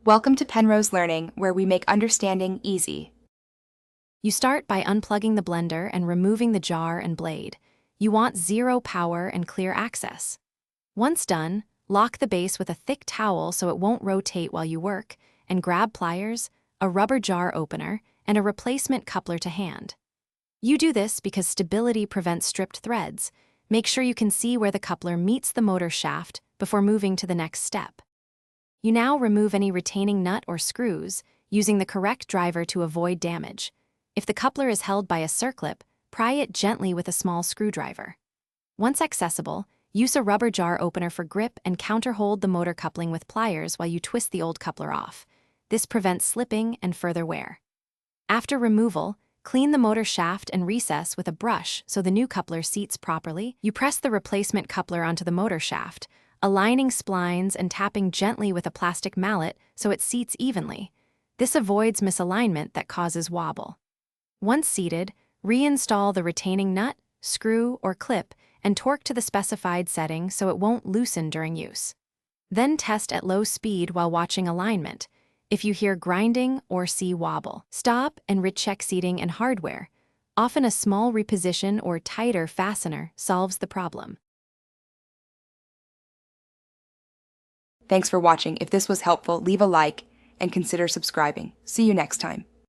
Welcome to Penrose Learning, where we make understanding easy. You start by unplugging the blender and removing the jar and blade. You want zero power and clear access. Once done, lock the base with a thick towel so it won't rotate while you work, and grab pliers, a rubber jar opener, and a replacement coupler to hand. You do this because stability prevents stripped threads. Make sure you can see where the coupler meets the motor shaft before moving to the next step. You now remove any retaining nut or screws, using the correct driver to avoid damage. If the coupler is held by a circlip, pry it gently with a small screwdriver. Once accessible, use a rubber jar opener for grip and counterhold the motor coupling with pliers while you twist the old coupler off. This prevents slipping and further wear. After removal, clean the motor shaft and recess with a brush so the new coupler seats properly. You press the replacement coupler onto the motor shaft, aligning splines and tapping gently with a plastic mallet so it seats evenly. This avoids misalignment that causes wobble. Once seated, reinstall the retaining nut, screw, or clip and torque to the specified setting so it won't loosen during use. Then test at low speed while watching alignment. If you hear grinding or see wobble, stop and recheck seating and hardware. Often a small reposition or tighter fastener solves the problem. Thanks for watching. If this was helpful, leave a like and consider subscribing. See you next time.